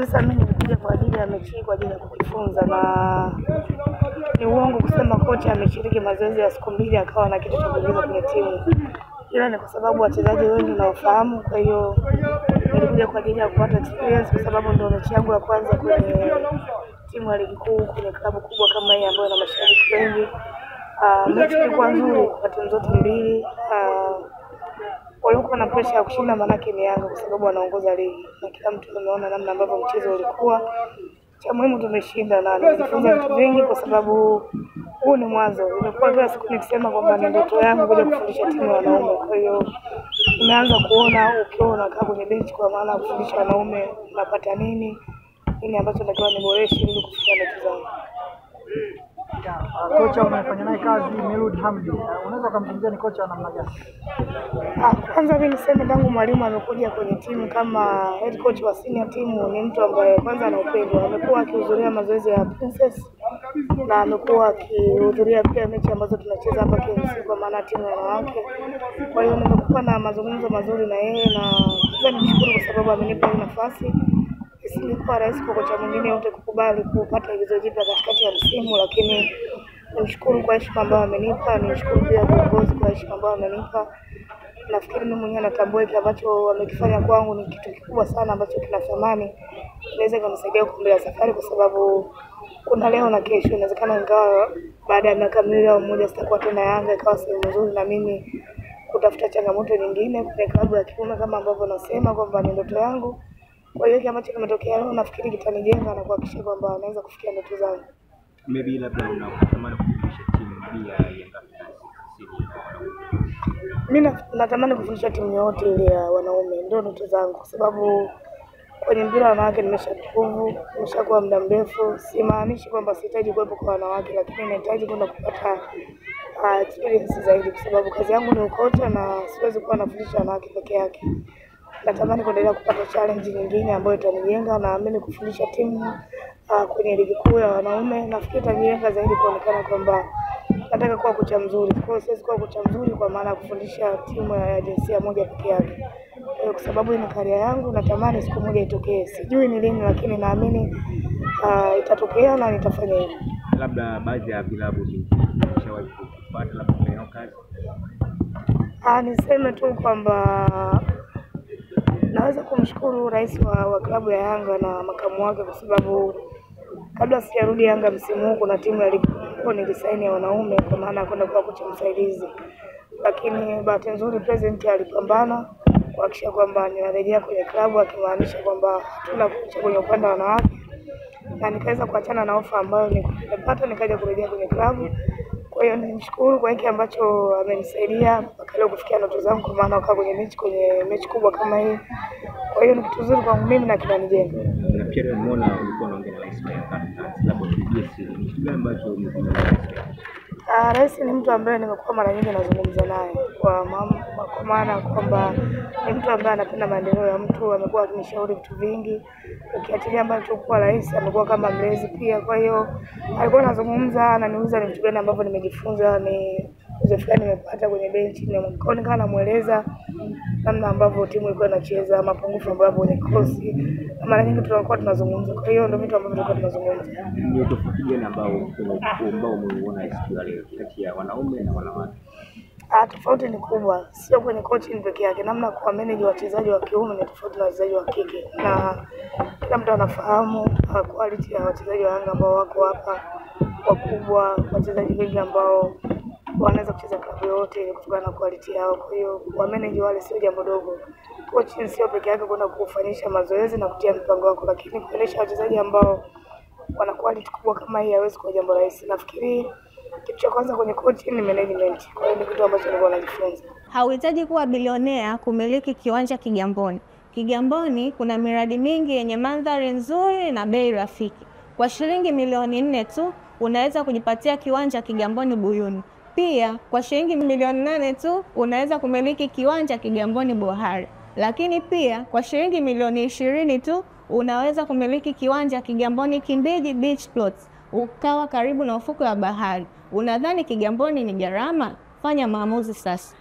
kabisa mimi nilikuja kwa ajili ya mechi, kwa ajili ya kujifunza, na ni uongo kusema kocha ameshiriki mazoezi ya siku 2 akawa na kitu cha kuongeza kwenye timu. Ila ni kwa sababu wachezaji wengi nawafahamu, kwa hiyo nilikuja kwa ajili ya kupata experience kwa sababu ndio mechi yangu ya kwanza kwenye timu ya ligi kuu, kwenye klabu kubwa kama hii ambayo ina mashabiki wengi. Mechi ilikuwa nzuri kwa timu zote mbili. Walikuwa na pressure ya kushinda, manake ni Yanga kwa sababu wanaongoza ligi, na kila mtu ameona namna ambavyo mchezo ulikuwa. Cha muhimu tumeshinda na nimejifunza vitu vingi kwa sababu huu ni mwanzo. Nimekuwa kila siku nikisema kwamba ni ndoto yangu kuja kufundisha timu ya wanaume. Kwa hiyo nimeanza kuona ukiwa unakaa kwenye benchi, kwa maana kufundisha wanaume unapata nini ambacho natakiwa niboreshe ili kufikia ndoto zangu. Kocha unafanya naye kazi Milud Hamdi, unaweza kumzungumzia ni kocha wa namna gani? Kwanza mimi niseme tangu mwalimu amekuja kwenye timu kama head coach wa senior timu, ni mtu ambaye kwanza ana upendo. Amekuwa akihudhuria mazoezi ya Princess na amekuwa akihudhuria pia mechi ambazo tunacheza hapa KMC kwa maana timu ya wanawake. Kwa hiyo nimekuwa na mazungumzo mazuri na yeye, na nishukuru kwa sababu amenipa hii nafasi. Isingekuwa rahisi kwa kocha mwingine yote kukubali kupata hizo jipya katikati ya msimu, lakini nimshukuru kwa heshima ambayo amenipa, nimshukuru pia viongozi kwa heshima ambayo amenipa. Nafikiri mimi mwenyewe natambua kile ambacho wamekifanya kwangu ni kitu kikubwa sana ambacho kina thamani. Inaweza kunisaidia kuendelea safari kwa sababu kuna leo na kesho. Inawezekana ingawa baada ya miaka 2 au 1 sitakuwa tena Yanga, ikawa sehemu nzuri na mimi kutafuta changamoto nyingine kwenye klabu ya kiume kama ambavyo nasema kwamba ni ndoto yangu. Kwa hiyo kile ambacho kimetokea leo nafikiri kitanijenga na kuhakikisha kwamba naweza kufikia ndoto zangu. Maybe labda unatamani kufundisha timu ya Yanga. Mimi natamani kufundisha timu yote ile ya wanaume, ndio ndoto zangu kwa sababu kwenye mpira wa wanawake nimeshakuwa muda mrefu. Simaanishi kwamba sihitaji kuwepo kwa wanawake, lakini nahitaji kwenda kupata experience zaidi kwa sababu kazi yangu ni ukocha na siwezi kuwa nafundisha wanawake peke yake. Natamani kuendelea kupata challenge nyingine ambayo itanijenga, na mimi kufundisha timu kwenye ligi kuu ya wanaume. Nafikiri itanijenga zaidi kuonekana kwamba nataka kuwa kocha mzuri. Kwa hiyo siwezi kuwa kocha mzuri kwa maana ya kufundisha timu ya jinsia moja peke yake. Kwa sababu ni career yangu, natamani siku moja itokee. Sijui ni lini, lakini naamini itatokea na nitafanya hivyo. Labda baadhi ya vilabu vishawahi kupata labda kufanya kazi. Niseme tu kwamba naweza kumshukuru rais wa klabu ya Yanga na makamu wake kwa sababu kabla sijarudi Yanga msimu huu kuna timu ya ligi kuu nilisaini ya wanaume kwa maana kwenda kuwa kocha msaidizi. Lakini bahati nzuri president alipambana kuhakikisha kwamba ninarejea kwenye klabu, akimaanisha kwamba hatuna kocha kwenye upande wa wanawake, na nikaweza kuachana na ofa ambayo nimepata nikaja kurejea kwenye klabu. Kwa hiyo nimshukuru kwa hiki ambacho amenisaidia mpaka leo kufikia ndoto zangu, kwa maana wakaa kwenye mechi kubwa kama hii. Kwa hiyo ni kitu kizuri kwangu mimi na kinanijenga. Na pia nimeona ulikuwa unaongea na rais pia labda tujue ni kitu gani ambacho rais ni mtu ambaye nimekuwa mara nyingi nazungumza naye kwa maana kwamba ni mtu ambaye anapenda maendeleo ya mtu. Amekuwa akinishauri vitu vingi, ukiachilia mbali tu kuwa rais, amekuwa kama mlezi pia. Kwa hiyo alikuwa anazungumza, ananiuliza ni vitu gani ambavyo nimejifunza, ni uzoefu gani nimepata kwenye benchi, nikawa namueleza namna ambavyo timu ilikuwa inacheza, mapungufu ambayo kwenye kikosi. Mara nyingi tunakuwa tunazungumza. Kwa hiyo ndio vitu ambavyo tulikuwa tunazungumza. Ni tofauti gani ambao umeona leo kati ya wanaume na wanawake? Tofauti ni kubwa, sio kwenye coaching peke yake. Namna kwa manage wachezaji wa kiume ni tofauti na wachezaji wa kike, na kila mtu anafahamu quality ya wachezaji wa Yanga ambao wako hapa wakubwa, wachezaji wengi ambao wanaweza kucheza klabu yote kutokana na quality yao. Kwa hiyo kwa manage wale sio jambo dogo. Coaching sio peke yake kwenda kufanyisha mazoezi na kutia mpango wako, lakini kuonesha wachezaji ambao wana quality kubwa kama hii hawezi kuwa jambo rahisi. Nafikiri kitu cha kwanza kwenye coaching ni management. Kwa hiyo ni kitu ambacho nilikuwa najifunza. Hauhitaji kuwa bilionea kumiliki kiwanja Kigamboni. Kigamboni kuna miradi mingi yenye mandhari nzuri na bei rafiki. Kwa shilingi milioni 4 tu unaweza kujipatia kiwanja Kigamboni Buyuni. Pia kwa shilingi milioni 8 tu unaweza kumiliki kiwanja Kigamboni Bohari. Lakini pia kwa shilingi milioni 20 tu unaweza kumiliki kiwanja Kigamboni Kimbiji Beach Plots, ukawa karibu na ufukwe wa bahari. Unadhani Kigamboni ni gharama? Fanya maamuzi sasa.